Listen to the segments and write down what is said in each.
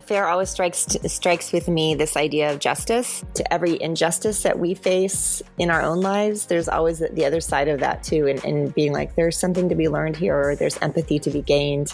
Fair always strikes with me this idea of justice. To every injustice that we face in our own lives, there's always the other side of that too, and being like, there's something to be learned here, or there's empathy to be gained.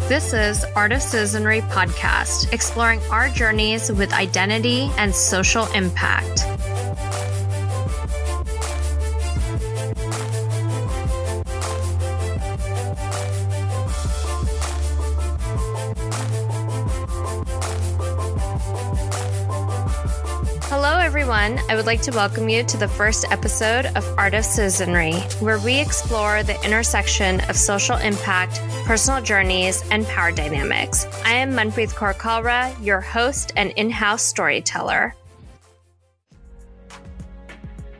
This is Art of Citizenry podcast, exploring our journeys with identity and social impact. Hello, everyone. I would like to welcome you to the first episode of Art of Citizenry, where we explore the intersection of social impact, personal journeys, and power dynamics. I am Manpreet Kaur Kalra, your host and in-house storyteller.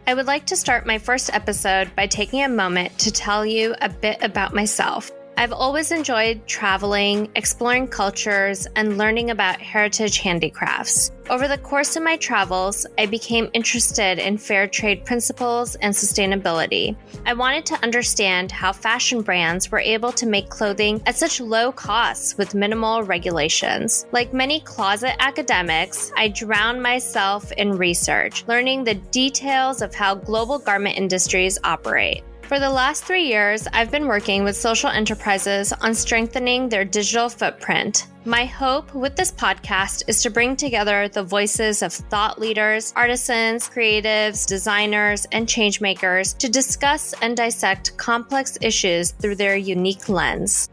I would like to start my first episode by taking a moment to tell you a bit about myself. I've always enjoyed traveling, exploring cultures, and learning about heritage handicrafts. Over the course of my travels, I became interested in fair trade principles and sustainability. I wanted to understand how fashion brands were able to make clothing at such low costs with minimal regulations. Like many closet academics, I drowned myself in research, learning the details of how global garment industries operate. For the last 3 years, I've been working with social enterprises on strengthening their digital footprint. My hope with this podcast is to bring together the voices of thought leaders, artisans, creatives, designers, and changemakers to discuss and dissect complex issues through their unique lens.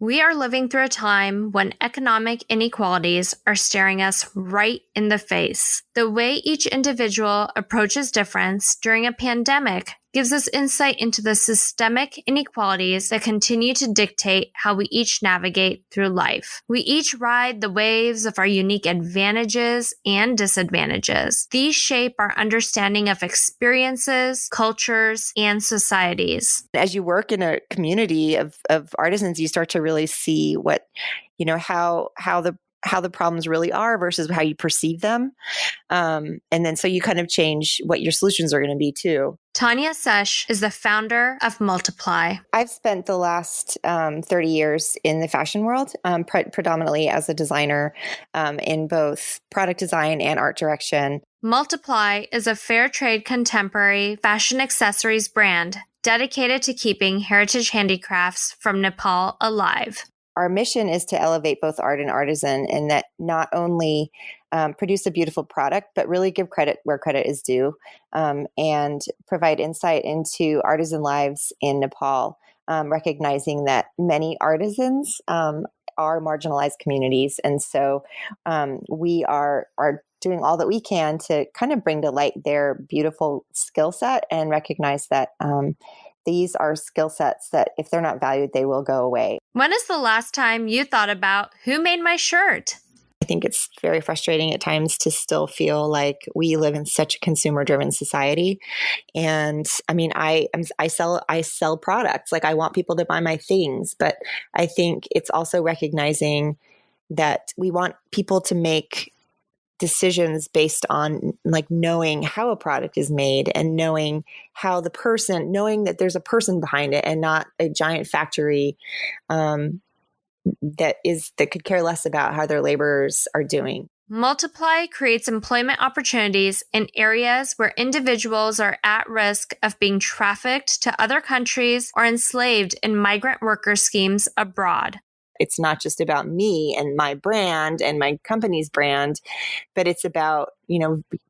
We are living through a time when economic inequalities are staring us right in the face. The way each individual approaches difference during a pandemic gives us insight into the systemic inequalities that continue to dictate how we each navigate through life. We each ride the waves of our unique advantages and disadvantages. These shape our understanding of experiences, cultures, and societies. As you work in a community of artisans, you start to really see what, how the problems really are versus how you perceive them. And then so you kind of change what your solutions are going to be too. Tanja Cesh is the founder of Mulxiply. I've spent the last 30 years in the fashion world, predominantly as a designer in both product design and art direction. Mulxiply is a fair trade contemporary fashion accessories brand dedicated to keeping heritage handicrafts from Nepal alive. Our mission is to elevate both art and artisan, and that not only produce a beautiful product, but really give credit where credit is due, and provide insight into artisan lives in Nepal, recognizing that many artisans are marginalized communities. And so we are doing all that we can to kind of bring to light their beautiful skill set and recognize that these are skill sets that if they're not valued, they will go away. When is the last time you thought about who made my shirt? I think it's very frustrating at times to still feel like we live in such a consumer-driven society. And I mean, I sell products. Like I want people to buy my things, but I think it's also recognizing that we want people to make decisions based on like knowing how a product is made and knowing knowing that there's a person behind it and not a giant factory that could care less about how their laborers are doing. Mulxiply creates employment opportunities in areas where individuals are at risk of being trafficked to other countries or enslaved in migrant worker schemes abroad. It's not just about me and my brand and my company's brand, but it's about,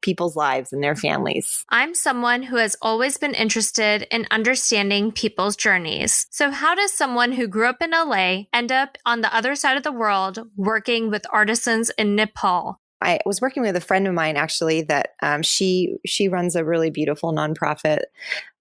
people's lives and their families. I'm someone who has always been interested in understanding people's journeys. So how does someone who grew up in LA end up on the other side of the world working with artisans in Nepal? I was working with a friend of mine actually that she runs a really beautiful nonprofit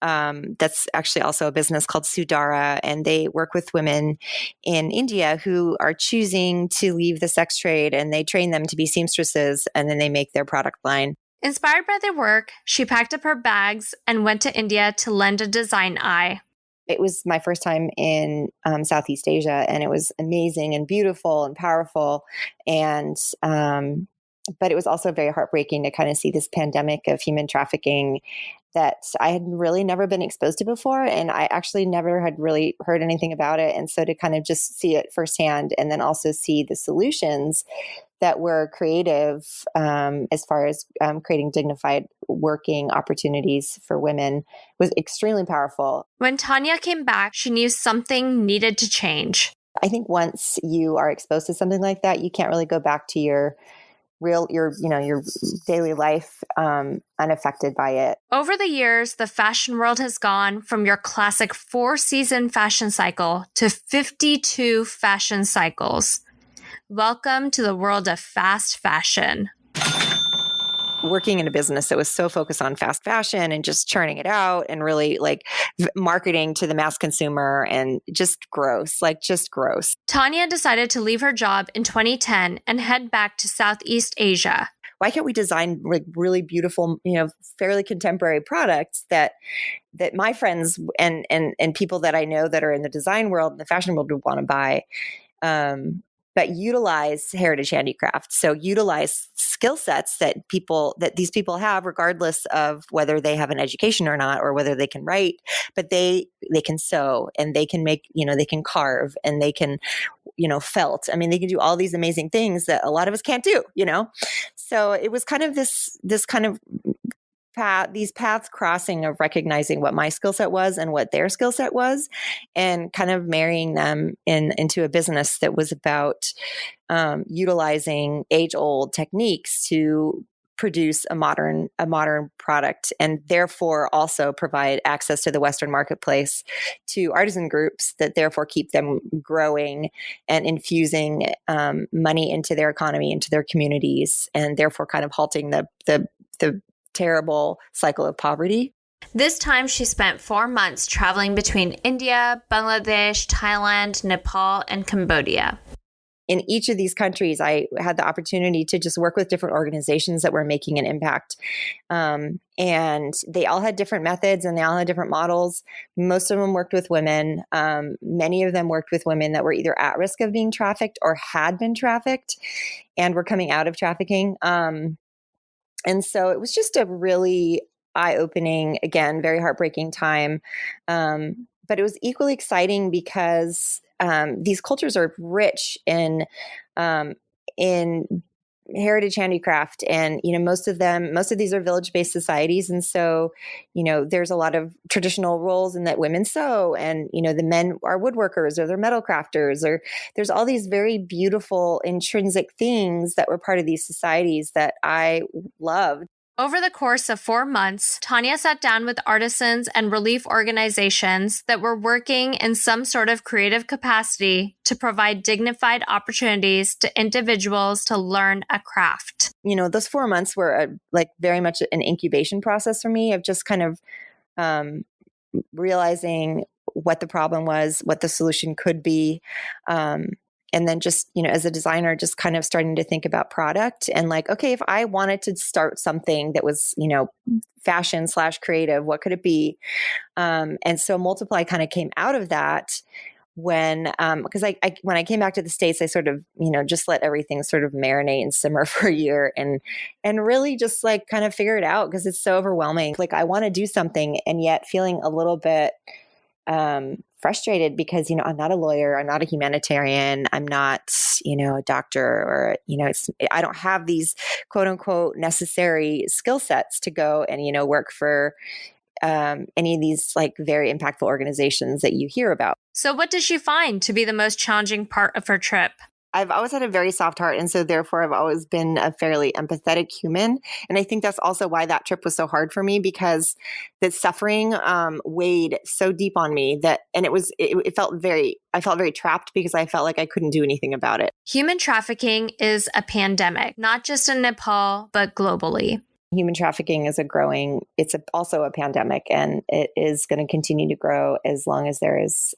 that's actually also a business called Sudara, and they work with women in India who are choosing to leave the sex trade, and they train them to be seamstresses, and then they make their product line. Inspired by their work, she packed up her bags and went to India to lend a design eye. It was my first time in Southeast Asia, and it was amazing and beautiful and powerful. And, but it was also very heartbreaking to kind of see this pandemic of human trafficking that I had really never been exposed to before. And I actually never had really heard anything about it. And so to kind of just see it firsthand, and then also see the solutions that were creative as far as creating dignified working opportunities for women was extremely powerful. When Tanja came back, she knew something needed to change. I think once you are exposed to something like that, you can't really go back to your daily life unaffected by it. Over the years, the fashion world has gone from your classic 4-season fashion cycle to 52 fashion cycles. Welcome to the world of fast fashion. Working in a business that was so focused on fast fashion and just churning it out and really like marketing to the mass consumer, and just gross. Tanja decided to leave her job in 2010 and head back to Southeast Asia. Why can't we design like really beautiful, fairly contemporary products that my friends and people that I know that are in the design world and the fashion world would want to buy? But utilize heritage handicraft. So utilize skill sets that these people have, regardless of whether they have an education or not, or whether they can write, but they can sew, and they can make, they can carve, and they can, felt. I mean, they can do all these amazing things that a lot of us can't do, So it was kind of this kind of these paths crossing of recognizing what my skill set was and what their skill set was, and kind of marrying them into a business that was about utilizing age-old techniques to produce a modern product, and therefore also provide access to the Western marketplace to artisan groups that therefore keep them growing and infusing money into their economy, into their communities, and therefore kind of halting the terrible cycle of poverty. This time she spent 4 months traveling between India, Bangladesh, Thailand, Nepal, and Cambodia. In each of these countries, I had the opportunity to just work with different organizations that were making an impact. And they all had different methods, and they all had different models. Most of them worked with women. Many of them worked with women that were either at risk of being trafficked or had been trafficked and were coming out of trafficking. And so it was just a really eye-opening, again, very heartbreaking time. But it was equally exciting because these cultures are rich in heritage handicraft, and most of these are village-based societies, and so there's a lot of traditional roles in that women sew, and the men are woodworkers, or they're metal crafters, or there's all these very beautiful intrinsic things that were part of these societies that I loved. Over the course of 4 months, Tanja sat down with artisans and relief organizations that were working in some sort of creative capacity to provide dignified opportunities to individuals to learn a craft. Those 4 months were very much an incubation process for me, of just kind of realizing what the problem was, what the solution could be. And then just, as a designer, just kind of starting to think about product and okay, if I wanted to start something that was, fashion / creative, what could it be? And so Mulxiply kind of came out of that when, because when I came back to the States, I sort of, just let everything sort of marinate and simmer for a year and really just kind of figure it out, because it's so overwhelming. I want to do something, and yet feeling a little bit, frustrated because, I'm not a lawyer, I'm not a humanitarian, I'm not, a doctor, or, I don't have these quote unquote necessary skill sets to go and, work for any of these very impactful organizations that you hear about. So what did she find to be the most challenging part of her trip? I've always had a very soft heart. And so therefore I've always been a fairly empathetic human. And I think that's also why that trip was so hard for me, because the suffering weighed so deep on me and it felt I felt very trapped because I felt like I couldn't do anything about it. Human trafficking is a pandemic, not just in Nepal, but globally. Human trafficking is also a pandemic, and it is going to continue to grow as long as there is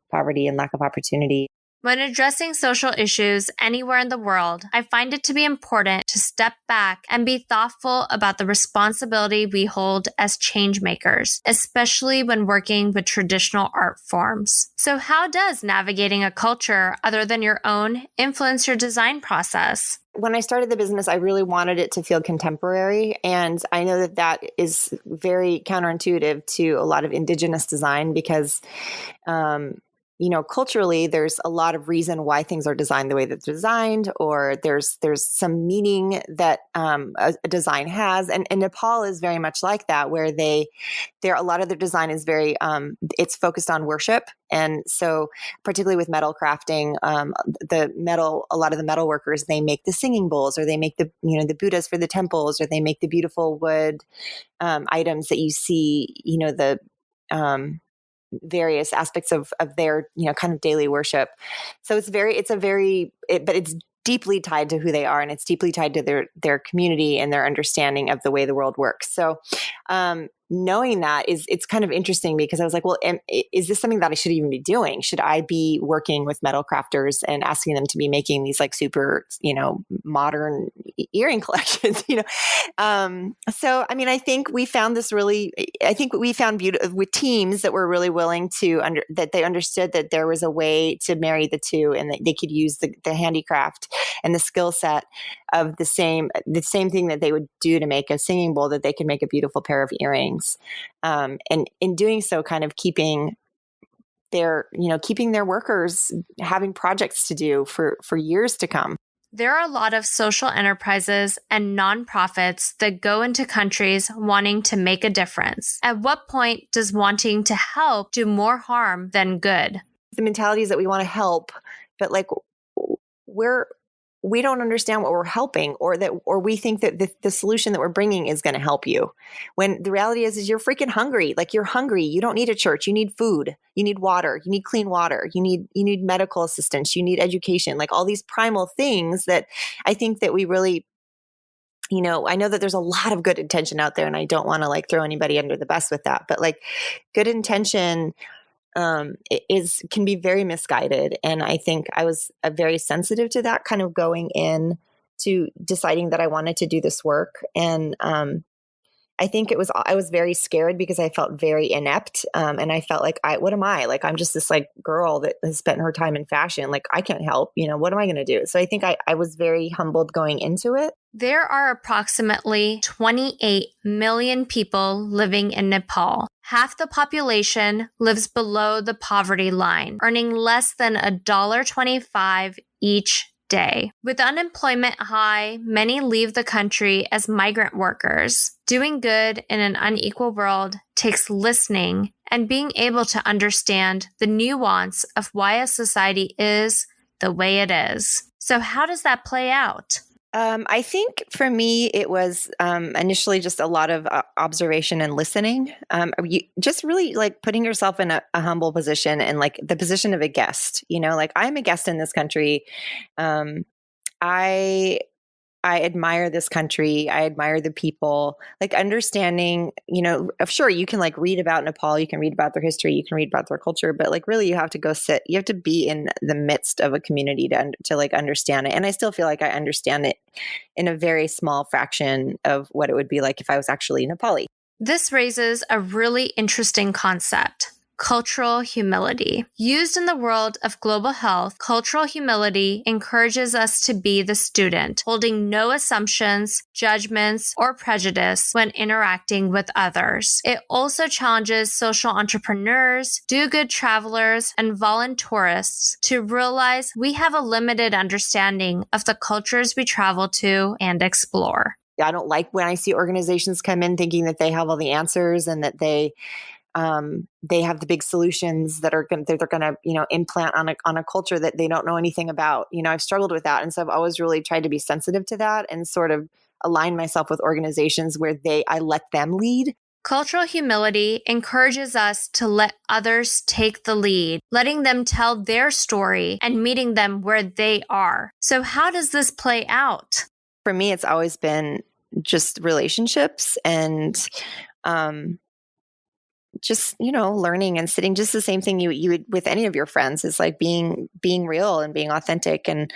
poverty and lack of opportunity. When addressing social issues anywhere in the world, I find it to be important to step back and be thoughtful about the responsibility we hold as change makers, especially when working with traditional art forms. So how does navigating a culture other than your own influence your design process? When I started the business, I really wanted it to feel contemporary. And I know that is very counterintuitive to a lot of indigenous design because, culturally, there's a lot of reason why things are designed the way that they're designed, or there's some meaning that a design has. And Nepal is very much like that, where a lot of their design is very, it's focused on worship. And so particularly with metal crafting, a lot of the metal workers, they make the singing bowls, or they make the Buddhas for the temples, or they make the beautiful wood items that you see, the various aspects of their, kind of daily worship. So but it's deeply tied to who they are, and it's deeply tied to their community and their understanding of the way the world works. So, knowing that it's kind of interesting, because I was like, well, is this something that I should even be doing? Should I be working with metal crafters and asking them to be making these like super, modern earring collections, So, I mean, I think we found beauty with teams that were really willing that they understood that there was a way to marry the two, and that they could use the handicraft and the skill set of the same thing that they would do to make a singing bowl, that they could make a beautiful pair of earrings. And in doing so, kind of keeping their workers having projects to do for years to come. There are a lot of social enterprises and nonprofits that go into countries wanting to make a difference. At what point does wanting to help do more harm than good? The mentality is that we want to help, but like we don't understand what we're helping, or we think that the solution that we're bringing is going to help you. When the reality is you're freaking hungry. Like, you're hungry. You don't need a church. You need food. You need water. You need clean water. You need medical assistance. You need education. Like, all these primal things that I think that we really, I know that there's a lot of good intention out there, and I don't want to like throw anybody under the bus with that, but like, good intention can be very misguided. And I think I was very sensitive to that, kind of going in to deciding that I wanted to do this work. And I think I was very scared because I felt very inept. And I felt like, what am I? Like, I'm just this like girl that has spent her time in fashion. Like, I can't help, what am I going to do? So I think I was very humbled going into it. There are approximately 28 million people living in Nepal. Half the population lives below the poverty line, earning less than $1.25 each day. With unemployment high, many leave the country as migrant workers. Doing good in an unequal world takes listening and being able to understand the nuance of why a society is the way it is. So how does that play out? I think for me, it was initially just a lot of observation and listening. Just really like putting yourself in a humble position, and like the position of a guest. Like, I'm a guest in this country. I admire this country. I admire the people. Like, understanding, sure, you can like read about Nepal, you can read about their history, you can read about their culture, but like, really, you have to go sit. You have to be in the midst of a community to like understand it. And I still feel like I understand it in a very small fraction of what it would be like if I was actually Nepali. This raises a really interesting concept. Cultural humility. Used in the world of global health, cultural humility encourages us to be the student, holding no assumptions, judgments, or prejudice when interacting with others. It also challenges social entrepreneurs, do-good travelers, and voluntourists to realize we have a limited understanding of the cultures we travel to and explore. I don't like when I see organizations come in thinking that they have all the answers and that they they have the big solutions that are they're going to, implant on a culture that they don't know anything about. I've struggled with that. And so I've always really tried to be sensitive to that and sort of align myself with organizations where I let them lead. Cultural humility encourages us to let others take the lead, letting them tell their story and meeting them where they are. So how does this play out? For me, it's always been just relationships and just, learning and sitting, just the same thing you would with any of your friends, is like being real and being authentic and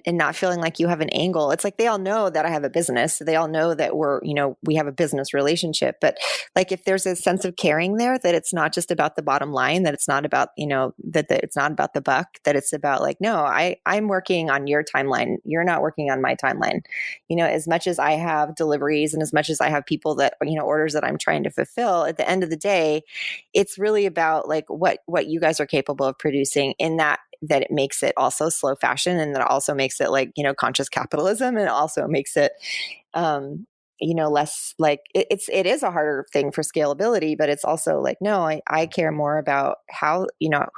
not feeling like you have an angle. It's like they all know that I have a business. They all know that we have a business relationship. But like if there's a sense of caring there, that it's not just about the bottom line, that it's not about, that it's not about the buck, that it's about like, no, I'm working on your timeline. You're not working on my timeline. As much as I have deliveries and as much as I have people that, orders that I'm trying to fulfill, at the end of the day, it's really about like what you guys are capable of producing, in that it makes it also slow fashion, and that it also makes it like, conscious capitalism, and it also makes it, less like it is a harder thing for scalability, but it's also like, no, I care more about how,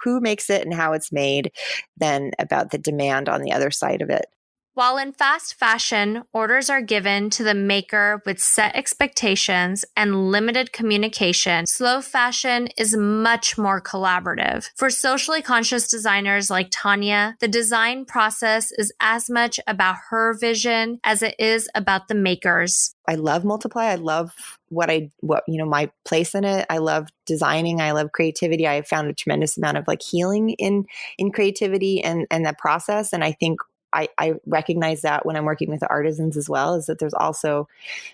who makes it and how it's made than about the demand on the other side of it. While in fast fashion, orders are given to the maker with set expectations and limited communication, slow fashion is much more collaborative. For socially conscious designers like Tanja, the design process is as much about her vision as it is about the makers. I love Mulxiply. I love my place in it. I love designing. I love creativity. I have found a tremendous amount of like healing in creativity and that process. And I think I recognize that when I'm working with the artisans as well, is that there's also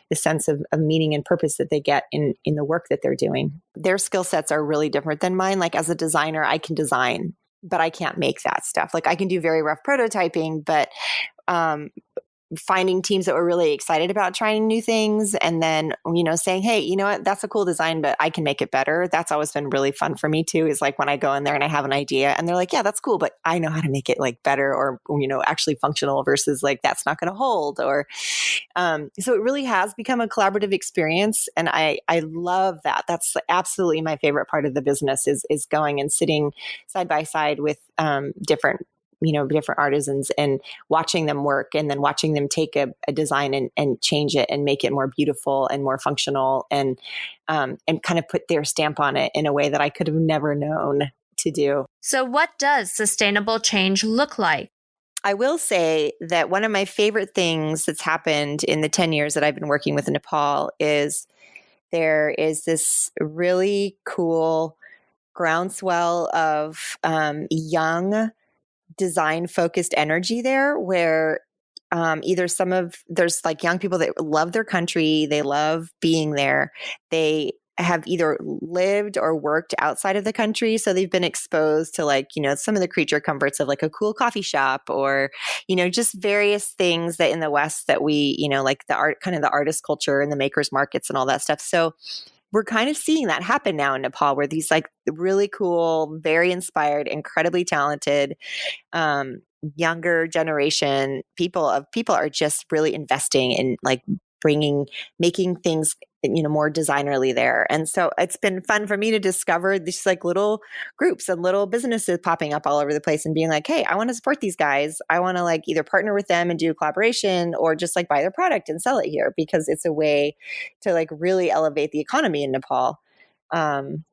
the sense of meaning and purpose that they get in the work that they're doing. Their skill sets are really different than mine. Like as a designer, I can design, but I can't make that stuff. Like I can do very rough prototyping, but finding teams that were really excited about trying new things and then, saying, hey, you know what, that's a cool design, but I can make it better. That's always been really fun for me too, is like when I go in there and I have an idea and they're like, yeah, that's cool, but I know how to make it like better or, actually functional versus like, that's not going to hold. Or, so it really has become a collaborative experience. And I love that. That's absolutely my favorite part of the business is going and sitting side by side with, different artisans and watching them work, and then watching them take a design and change it and make it more beautiful and more functional and kind of put their stamp on it in a way that I could have never known to do. So what does sustainable change look like? I will say that one of my favorite things that's happened in the 10 years that I've been working with Nepal is there is this really cool groundswell of young design focused energy there, where there's like young people that love their country, they love being there, they have either lived or worked outside of the country, so they've been exposed to like some of the creature comforts of like a cool coffee shop or just various things that in the West that we like the art, kind of the artist culture and the makers markets and all that stuff. So we're kind of seeing that happen now in Nepal, where these like really cool, very inspired, incredibly talented, younger generation people are just really investing in like making things more designerly there. And so it's been fun for me to discover these like little groups and little businesses popping up all over the place and being like, hey, I want to support these guys. I want to like either partner with them and do a collaboration or just like buy their product and sell it here, because it's a way to like really elevate the economy in Nepal. And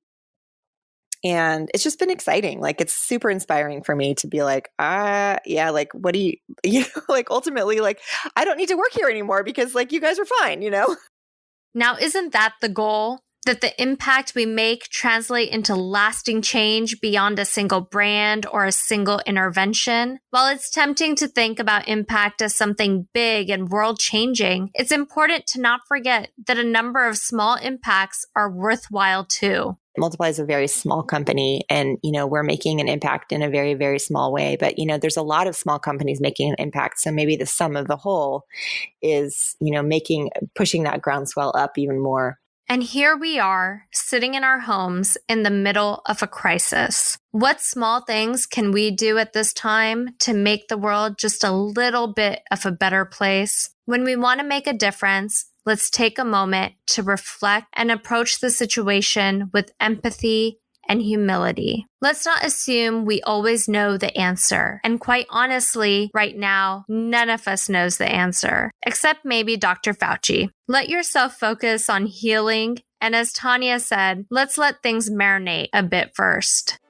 it's just been exciting. Like it's super inspiring for me to be like, yeah, like what do you like ultimately like I don't need to work here anymore because like you guys are fine, Now, isn't that the goal? That the impact we make translate into lasting change beyond a single brand or a single intervention? While it's tempting to think about impact as something big and world-changing, it's important to not forget that a number of small impacts are worthwhile too. Mulxiply is a very small company and, we're making an impact in a very, very small way. But, there's a lot of small companies making an impact. So maybe the sum of the whole is, pushing that groundswell up even more. And here we are, sitting in our homes in the middle of a crisis. What small things can we do at this time to make the world just a little bit of a better place? When we want to make a difference, let's take a moment to reflect and approach the situation with empathy and humility. Let's not assume we always know the answer. And quite honestly, right now, none of us knows the answer, except maybe Dr. Fauci. Let yourself focus on healing. And as Tanja said, let's let things marinate a bit first.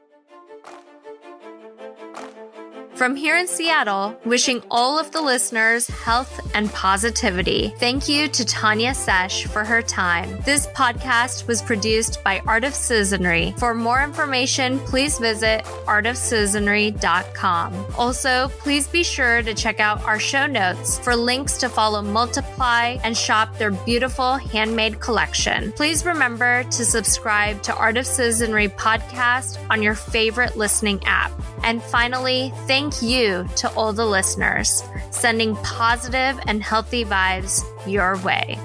From here in Seattle, wishing all of the listeners health and positivity. Thank you to Tanja Cesh for her time. This podcast was produced by Art of Citizenry. For more information, please visit artofcitizenry.com. Also, please be sure to check out our show notes for links to follow Mulxiply and shop their beautiful handmade collection. Please remember to subscribe to Art of Citizenry podcast on your favorite listening app. And finally, thank you to all the listeners, sending positive and healthy vibes your way.